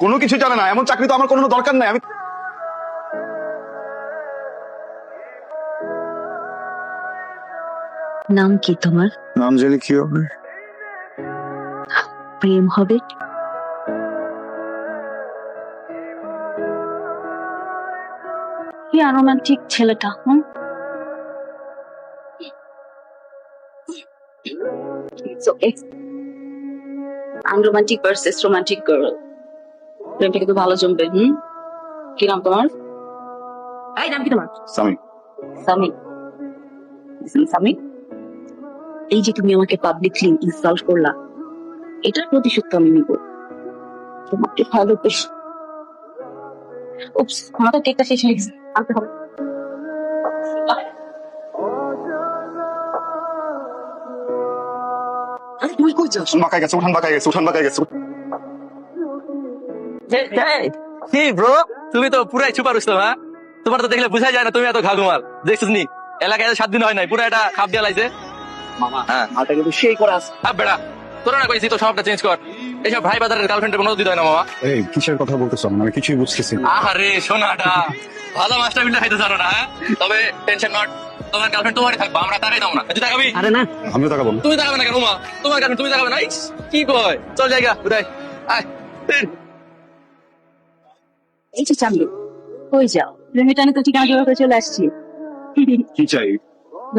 কোনো কিছু জানে না, এমন চাকরি তো আমার কোনো দরকার নাই। আমি নাম কি তোমার? নাম জেনে কি হবে? প্রেম হবে। কি আরোমান্টিক ছেলেটা। It's okay. Unromantic versus romantic girl. প্রেমটা কিন্তু ভালো জমবে। কি নাম তোমার? এই নাম কি তোমার? সামি। সামি। সামি, এই যে তুমি আমাকে পাবলিকলি ইনসাল্ট করলা, এটার প্রতিশোধ তো আমি নিব। তোমাকে ভালোবেসে। উপস, আমাদের কেকটা শেষ হয়ে গেছে, আনতে হবে। তুই কই যাস? বাঁকায় গেছে, উঠান বাঁকায় গেছে, উঠান বাঁকায় গেছে। কি ব্রো, তুমি তো পুরাই সুপার উঠছো। হ্যাঁ, তোমার তো দেখলে বুঝাই যায় না তুমি এত ঘাঘুমাল। দেখছিস নি এলাকায় 7 দিন হয় নাই, পুরো এটা খাপ দিয়া লাইছে। মামা হ্যাঁ, মালটা কিন্তু সেই করে আছে। বেড়া তোরা না কইছি তো সবটা চেঞ্জ কর। এইসব ভাই বাজারের গার্লফ্রেন্ডের কোনো দিতে হয় না মামা। এই কিসের কথা বলতেছ? আমি কিছুই বুঝতেছি না। আরে সোনাটা ভালো মাছটা বিল্লা খাইতে জানো না। হ্যাঁ, তবে টেনশন নট, তোমার গার্লফ্রেন্ড তোমারই থাকবে, আমরা তারাই দাও না। তুই তাকাবি? আরে না, আমিও টাকা বল। তুমি তাকাবে না কেন মা? তোমার গার্লফ্রেন্ড তুমি তাকাবে না? ইস, কি কয়, চল জায়গা উদয় আয়। এই যে চান্দু, কই যাও? প্রেমিটানে তো ঠিকানা জোগাড় করে চলে আসছি। কি চাই?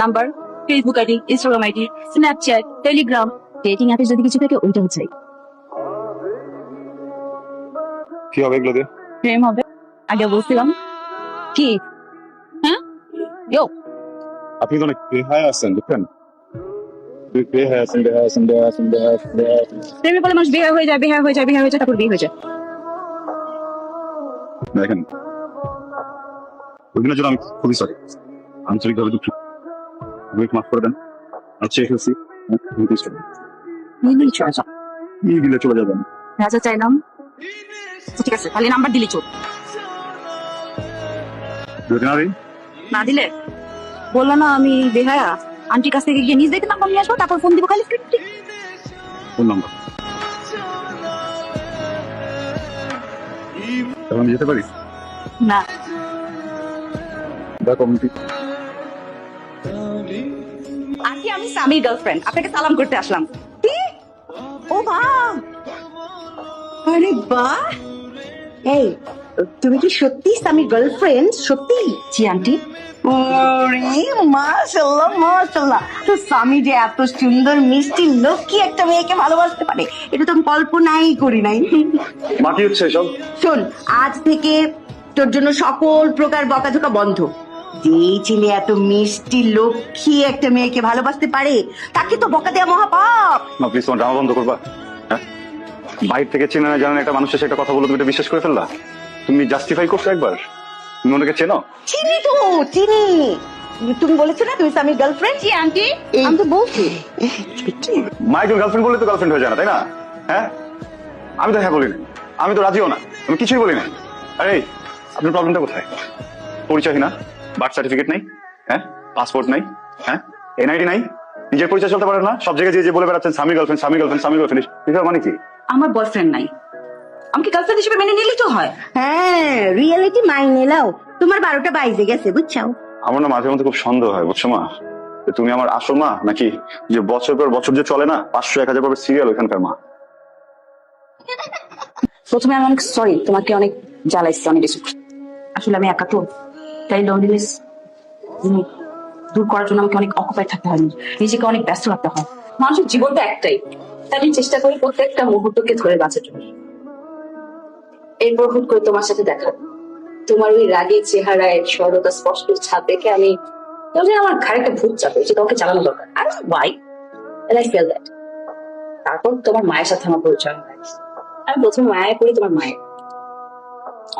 Number, Facebook ID, Instagram ID, Snapchat, Telegram, dating অ্যাপে যদি কিছু থাকে ওইটাও চাই। কি হবে এগুলো দিয়ে? প্রেম হবে, আগে বলছিলাম। কি? হ্যাঁ, ইয়ো, আপনি তো অনেক বেহায়া আছেন, বুঝছেন? বেহায়া আছেন, বেহায়া আছেন, বেহায়া আছেন, বেহায়া আছেন, বেহায়া আছেন। প্রেমে বলে মানুষ বিয়ে হয়ে যায়, বিয়ে হয়ে যায়, বিয়ে হয়ে যায়, তারপর বিয়ে হয়ে যায়। দেখেন, ওইদিনের জন্য আমি খুবই সরি, আন্তরিকভাবে দুঃখিত। আমাকে মাফ করে দেন। আচ্ছা এসেছি, নিলেই চলে যাও। নিয়ে দিলে চলে যাবেন। রাজা চাইলাম তো ঠিক আছে, তাহলে নাম্বার দিলি চোখ। যদি না দিই? না দিলে বললো না আমি বেহায়া, আন্টির কাছ থেকে গিয়ে নিজ দেখে নাম্বার নিয়ে আসবো, তারপর ফোন দিব খালি। ফোন নাম্বার তখন আমি যেতে পারি? না, দেখো আন্টি আমি সামির গার্লফ্রেন্ড, আপনাকে সালাম করতে আসলাম। কি? ও বাহ, আরে বাহ, এই তুমি কি সত্যি সামির গার্লফ্রেন্ড? সত্যি? জি আন্টি। ওরে মাশাআল্লাহ মাশাআল্লাহ, তো স্বামী যে এত সুন্দর মিষ্টি লক্ষ্মী একটা মেয়েকে ভালোবাসতে পারে, এটা তো আমি কল্পনাই করি নাই। বাকি হচ্ছে এসব। শোন, আজ থেকে তোর জন্য সকল প্রকার বকাঝকা বন্ধ। যেই ছেলে এত মিষ্টি লক্ষ্মী একটা মেয়েকে ভালোবাসতে পারে, তাকে তো বকা দেওয়া মহাপাপ। না প্লিজ, তোমার ড্রামা বন্ধ করবা। হ্যাঁ, বাইরে থেকে চেনে না জানেন একটা মানুষের সেটা কথা বলে তুমি এটা বিশ্বাস করে ফেললা? তুমি জাস্টিফাই করছো একবার? তুমি ওনাকে চেনো? চিনি তো, চিনি। তুমি বলেছো না তুমি স্বামীর গার্লফ্রেন্ড? জি আন্টি, এই- আমি তো বলছি। মাইকেল গার্লফ্রেন্ড বললে তো গার্লফ্রেন্ড হয়ে যায় না, তাই না? হ্যাঁ, আমি তো হ্যাঁ বলি না, আমি তো রাজিও না, আমি কিছুই বলি না। আরে আপনার প্রবলেমটা কোথায়? পরিচয় না, বার্থ সার্টিফিকেট নেই, হ্যাঁ, পাসপোর্ট নাই, হ্যাঁ, এনআইডি নাই, নিজের পরিচয় চলতে পারেন না, সব জায়গায় যে বলে বেড়াচ্ছেন স্বামী গার্লফ্রেন্ড, স্বামী গার্লফ্রেন্ড, স্বামী গার্লফ্রেন্ড, এটা মানে কি? আমার বয়ফ্রেন্ড নাই, আমাকে গার্লফ্রেন্ড হিসেবে মেনে নিলেই তো হয়। হ্যাঁ, রিয়েলিটি মাইনে নাও। তোমার 12টা বাইজে গেছে, বুঝছো? আমার না মাঝে মধ্যে খুব সন্দেহ হয়, বুঝছো মা, যে তুমি আমার আসল মা নাকি যে বছর পর বছর যে চলে না 500-1000 পর সিরিয়াল ওখানকার মা। প্রথমে আমি অনেক সরি, তোমাকে অনেক জ্বালাইছি অনেক কিছু। আসলে আমি একা তো, তাই লনলিনেস দূর করার জন্য আমাকে অনেক অকুপাই থাকতে হয়, নিজেকে অনেক ব্যস্ত রাখতে হয়। মানুষের জীবনটা একটাই, তাই আমি চেষ্টা করি প্রত্যেকটা মুহূর্তকে ধরে বাঁচার জন্য। এরপর হুট করে তোমার সাথে দেখা, তোমার ওই রাগী চেহারায় সরলতা স্পষ্ট ছাপ দেখে আমি আমার ঘাড়ে একটা ভূত চাপে, যে তোমাকে চালানো দরকার। আর ওয়াই আই ফিল দ্যাট। তারপর তোমার মায়ের সাথে আমার পরিচয় হয়। আমি প্রথমে মায়ের পড়ি, তোমার মায়ের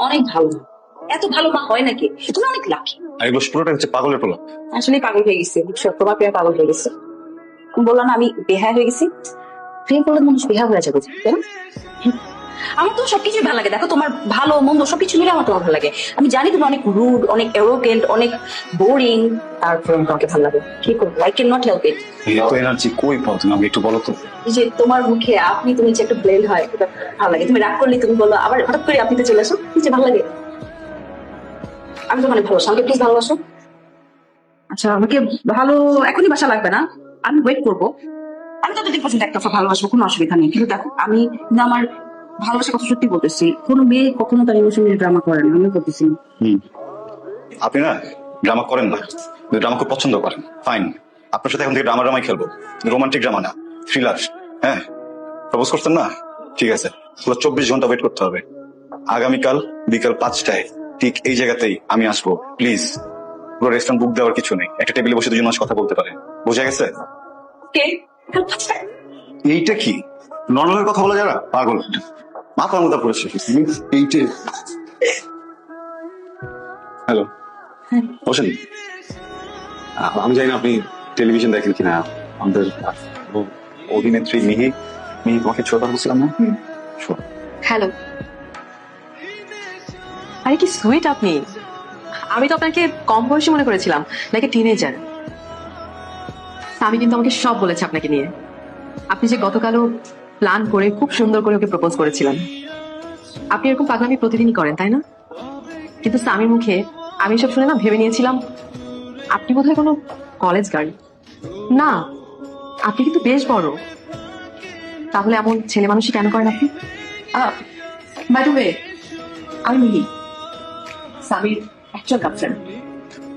অনেক ভালো মা। এত ভালো মা হয় নাকি? তুমি অনেক লাকি। আর এগুলো পুরোটা হচ্ছে পাগলের পোলা। আসলে পাগল হয়ে গেছে, বুঝছো? তোমার প্রেমে পাগল হয়ে গেছে। বললাম না আমি বেহায়া হয়ে গেছি। প্রেম করলে মানুষ বেহায়া হয়ে যাবে, তাই না? আমার তো সবকিছু ভালো লাগে। দেখো তোমার ভালো মন্দ সবকিছু মিলে আমার তোমার ভালো লাগে। আমি জানি তুমি অনেক রুড, অনেক অ্যারোগেন্ট, অনেক বোরিং, তারপর তোমাকে ভালো লাগে। কি করবো, I can not help it. এত এনার্জি কই পাও তুমি, আমাকে একটু বলো তো। এই যে তোমার মুখে আপনি তুমি যে একটা ব্লেন্ড হয়, এটা ভালো লাগে। তুমি রাগ করলে তুমি বলো, আবার হঠাৎ করে আপনি তো চলে আসো, কি যে ভালো লাগে। আমি তো অনেক ভালোবাসো, আমাকে প্লিজ ভালোবাসো। আচ্ছা আমাকে ভালো এখনই বাসা লাগবে না, আমি ওয়েট করবো। আমি তো 2-3% একতরফা ভালোবাসবো, কোনো অসুবিধা নেই। কিন্তু দেখো আমি কিন্তু আমার ভালোবাসার কথা সত্যি বলতেছি। কোনো মেয়ে কখনো তার ইমোশনাল ড্রামা করে না, আমি করতেছি না। আপনি না ড্রামা করেন না, ড্রামা খুব পছন্দ করেন। ফাইন, আপনার সাথে এখন থেকে ড্রামাই খেলবো, রোমান্টিক ড্রামা না, থ্রিলার। হ্যাঁ, প্রপোজ করছেন না? ঠিক আছে, পুরো 24 ঘন্টা ওয়েট করতে হবে। আগামীকাল বিকাল 5টায় ঠিক এই জায়গাতেই আমি আসবো। প্লিজ, পুরো রেস্টুরেন্ট বুক দেওয়ার কিছু নেই, একটা টেবিলে বসে 2 মাস কথা বলতে পারে। বোঝা গেছে? কে? এইটা কি নর্মাল কথা বলা যারা পাগল, মাথার মধ্যে পড়েছে এইটে। হ্যালো, বসেন। আমি জানি না আপনি টেলিভিশন দেখেন কিনা, আমাদের অভিনেত্রী মিহি তোমাকে ছোট কথা বলছিলাম না? শোন। হ্যালো। আরে কি সুইট আপনি। আমি তো আপনাকে কম বয়সী মনে করেছিলাম, নাকি টিনেজার। আমি কিন্তু আমাকে সব বলেছে আপনাকে নিয়ে। আপনি যে গতকালও প্ল্যান করে খুব সুন্দর করে ওকে প্রপোজ করেছিলেন। আপনি এরকম পাগলামি প্রতিদিনই করেন, তাই না? কিন্তু স্বামীর মুখে আমি সব শুনে না ভেবে নিয়েছিলাম আপনি বোধহয় কোনো কলেজ গার্ল। না, আপনি কিন্তু বেশ বড়। তাহলে এমন ছেলে মানুষই কেন করেন আপনি? বাই দ্য ওয়ে, আমি মিহি, স্বামীর অ্যাকচুয়াল গার্লফ্রেন্ড।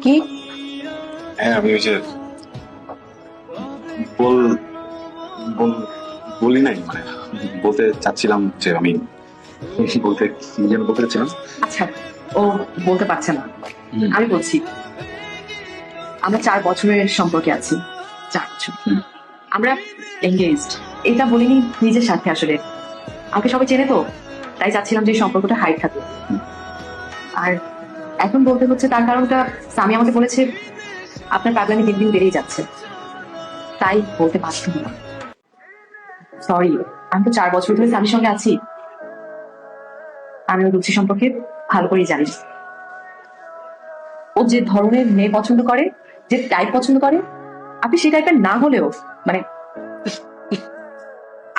কি? হ্যাঁ, আমি ওই যে বলি নাই, মানে বলতে চাচ্ছিলাম যে আমি বলতে কি যেন বলতে চাচ্ছিলাম। আচ্ছা, ও বলতে পারছে না, আমি বলছি। আমরা 4 বছরের সম্পর্কে আছি। 4 বছর আমরা এঙ্গেজড। এটা বলিনি নিজের সাথে, আসলে আমাকে সবাই চেনে তো, তাই চাচ্ছিলাম যে এই সম্পর্কটা হাইট থাকে। আর এখন বলতে হচ্ছে তার কারণটা স্বামী আমাকে বলেছে আপনার পাগলামি দিন দিন বেড়েই যাচ্ছে, তাই বলতে পারছি না। সরি, আমি তো 4 বছর ধরে স্বামীর সঙ্গে আছি। আমি ওর রুচি সম্পর্কে ভালো করেই জানি। ও যে ধরনের মেয়ে পছন্দ করে, যে টাইপ পছন্দ করে, আপনি সেই টাইপের না হলেও মানে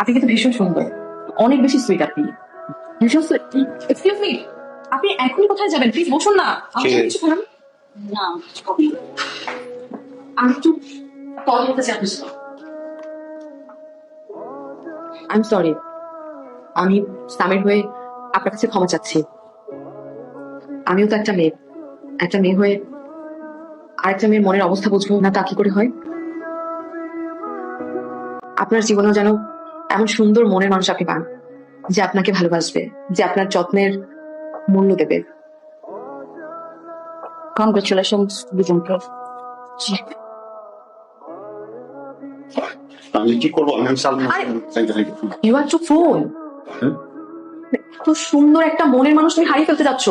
আপনি কিন্তু ভীষণ সুন্দর, অনেক বেশি সুইট। আপনি ভীষণ সুইট। এক্সকিউজ মি, আপনি এখনই কোথায় যাবেন? প্লিজ বসুন না। আমার সাথে কিছু খান না। আমি একটু কথা বলতে চাই আপনার সাথে। আই এম সরি, আমি স্বামীর হয়ে আপনার কাছে ক্ষমা চাচ্ছি। আমিও তো একটা মেয়ে হয়ে আরেকটা মেয়ের মনের অবস্থা বুঝবো না, তা কি করে হয়? আপনার জীবনেও যেন এমন সুন্দর মনের মানুষ আপনি পান, যে আপনাকে ভালোবাসবে, যে আপনার যত্নের মূল্য দেবে। কংগ্রেচুলেশনস দুজনকে। আমি কি করবো? You are two phone. এত সুন্দর একটা মনের মানুষ তুমি হারিয়ে ফেলতে যাচ্ছ।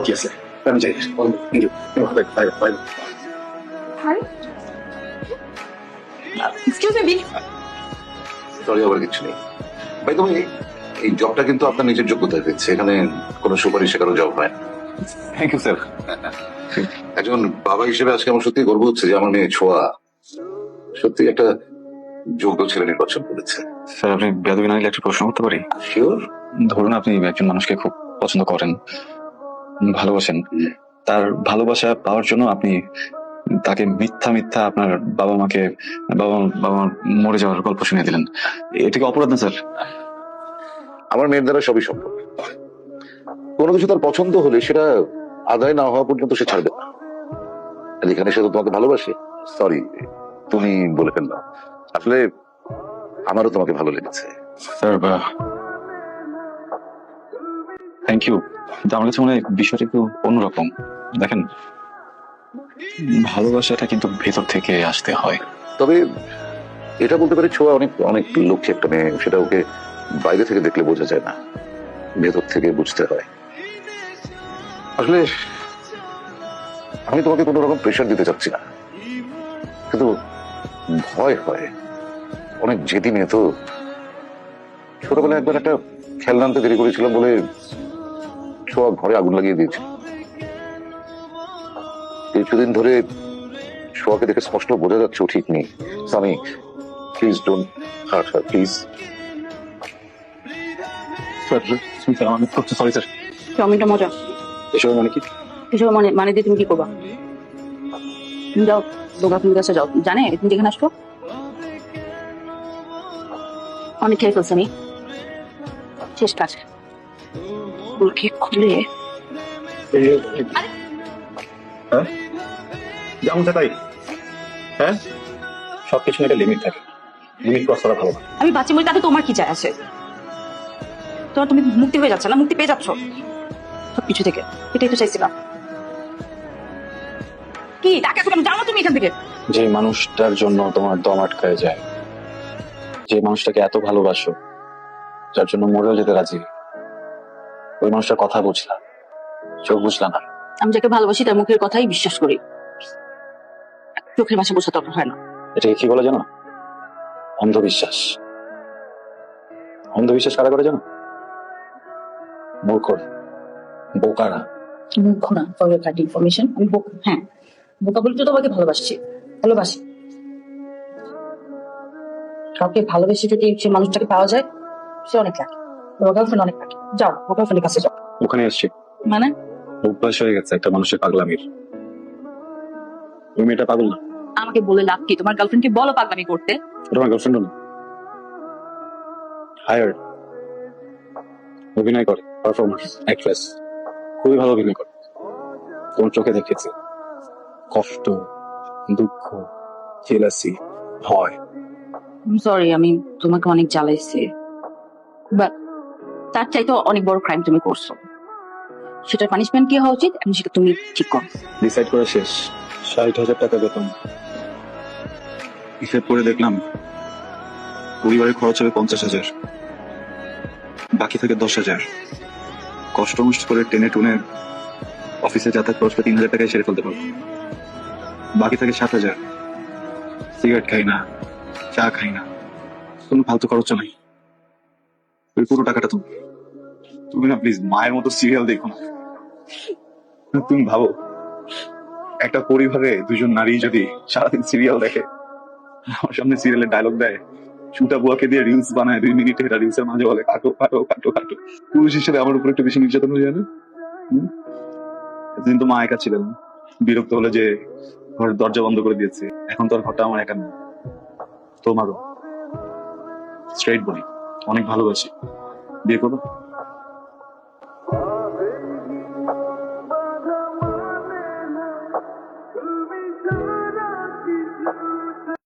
কি আছে? আমি চাই এক্সকিউজ মি। সরি, আবার কিছু নেই ভাই। তুমি এই জবটা কিন্তু আপনার নিজের যোগ্যতায় পেয়েছে, এখানে কোনো সুপারিশে কারো জব হয় না। Thank you sir. একজন বাবা হিসেবে আজকে আমার সত্যি গর্ব হচ্ছে যে আমার মেয়ে ছোঁয়া সত্যি একটা যোগ্য ছেলে নির্বাচন করেছে। স্যার, আপনি বেয়াদবি না নিলে একটা প্রশ্ন করতে পারি? শিওর। ধরুন আপনি একজন মানুষকে খুব পছন্দ করেন, ভালোবাসেন, তার ভালোবাসা পাওয়ার জন্য আপনি তাকে মিথ্যা মিথ্যা আপনার বাবা মা মরে যাওয়ার গল্প শুনিয়ে দিলেন। এটা কি অপরাধ না স্যার? আমার মেয়ের দ্বারা সবই সম্ভব। কোনো কিছু তার পছন্দ হলে সেটা আদায় না হওয়া পর্যন্ত সে ছাড়বে না। আর এখানে সে তো তোমাকে ভালোবাসে। সরি, তুমি বলে ফেললাম। আসলে আমারও তোমাকে ভালো লেগেছে। স্যার থ্যাংক ইউ, কিন্তু আমার কাছে মনে হয় বিষয়টা একটু অন্যরকম। দেখেন, ভালোবাসাটা কিন্তু ভেতর থেকে আসতে হয়। তবে এটা বলতে পারি ছোঁয়া অনেক অনেক লক্ষ্যে একটা মেয়ে, সেটা ওকে বাইরে থেকে দেখলে বোঝা যায় না, ভেতর থেকে বুঝতে হয়। আসলে আমি তোমাকে কোনো রকম প্রেশার দিতে চাচ্ছি না, কিন্তু ভয় হয়, অনেক জেদি মেয়ে তো। ছোটবেলায় একবার একটা খেলনা আনতে দেরি করেছিলাম বলে ছোঁয়া ঘরে আগুন লাগিয়ে দিয়েছে। কিছুদিন ধরে ছোঁয়াকে দেখে স্পষ্ট বোঝা যাচ্ছে ও ঠিক নেই। স্বামী, please don't heart her, please. Sorry sir. চাউমিনটা মজা। এসব মানে কি? এসব মানে দিয়ে তুমি কি করবা? তুমি যাও, দুর্গাপুর কাছে যাও। জানে তুমি যেখানে আসছো অনেক খেয়ে ফেলছে আমি। শেষ কাজ খেয়ে খুলে হ্যাঁ, যেমন তাই। হ্যাঁ, সবকিছু একটা লিমিট থাকে, লিমিট ক্রস করা ভালো না। আমি বাচ্চা বলি তাতে তোমার কি চাই আছে? তোমার তুমি মুক্তি হয়ে যাচ্ছে না, মুক্তি পেয়ে যাচ্ছ সবকিছু থেকে। এটাই তো চাইছিলাম। কি তাকে এখন জানো তুমি এখান থেকে? যে মানুষটার জন্য তোমার দম আটকায় যায়, যে মানুষটাকে এত ভালোবাসো, যার জন্য মরেও যেতে রাজি, ওই মানুষটার কথা বুঝলাম, চোখ বুঝলাম না। আমি যাকে ভালোবাসি তার মুখের কথাই বিশ্বাস করি, চোখের ভাষা বোঝা দরকার হয় না। এটাকে কি বলে জানো? অন্ধবিশ্বাস। অন্ধবিশ্বাস কারা করে জানো? মূর্খ, বোকারা। মুখ না ফর ইউর কার্ড ইনফরমেশন। আমি হ্যাঁ বোকা বলে তো তোমাকে ভালোবাসি। কাউকে ভালোবেসে যদি সে মানুষটাকে পাওয়া যায়, সে অনেক লাগে। ওর গার্লফ্রেন্ড অনেক লাগে। যাও ওর গার্লফ্রেন্ডের কাছে যাও। ওখানে এসছি, মানে অভ্যাস হয়ে গেছে একটা মানুষের পাগলামির। ওই মেয়েটা পাগল না, আমাকে বলে লাভ কি? তোমার গার্লফ্রেন্ডকে বলো পাগলামি করতে। ওটা আমার গার্লফ্রেন্ড না, হায়ার। অভিনয় করে, পারফর্মার, অ্যাক্ট্রেস, খুবই ভালো অভিনয় করে। তোমার চোখে দেখেছি কষ্ট, দুঃখ, জেলাসি, ভয়। সরি আমি তোমাকে অনেক জ্বালাইছি, বাট তার চাইতে অনেক বড় ক্রাইম তুমি করছো। সেটার পানিশমেন্ট কি হওয়া উচিত আমি সেটা তুমি ঠিক করো। ডিসাইড করে শেষ। 60,000 টাকা বেতন। হিসেব করে দেখলাম পরিবারের খরচ হবে 50,000, বাকি থাকে 10,000। কষ্ট মষ্ট করে টেনে টুনে অফিসে যাতায়াত খরচটা 3,000 টাকায় সেরে ফেলতে পারবো। বাকি থাকে 7,000। সিগারেট খাই না, চা খাই না, কোনো ফালতু খরচ নাই। ওই পুরো টাকাটা তুমি না প্লিজ মায়ের মতো সিরিয়াল দেখো না। তুমি ভাবো একটা পরিবারে দুজন নারী যদি সারাদিন সিরিয়াল দেখে, আমার সামনে সিরিয়ালের ডায়লগ দেয়, ছুটা বুয়াকে দিয়ে রিলস বানায় 2 মিনিটে, এটা রিলসের মাঝে বলে কাটো কাটো কাটো কাটো। পুরুষ হিসেবে আমার উপর একটু বেশি নির্যাতন হয়ে যায় না? এতদিন তো মা একা ছিলেন, বিরক্ত হলে যে ঘরের দরজা বন্ধ করে দিয়েছে। এখন তো আর ঘরটা আমার একা নেই, তোমারও। স্ট্রেইট বলি, অনেক ভালোবাসি। বিয়ে করবো?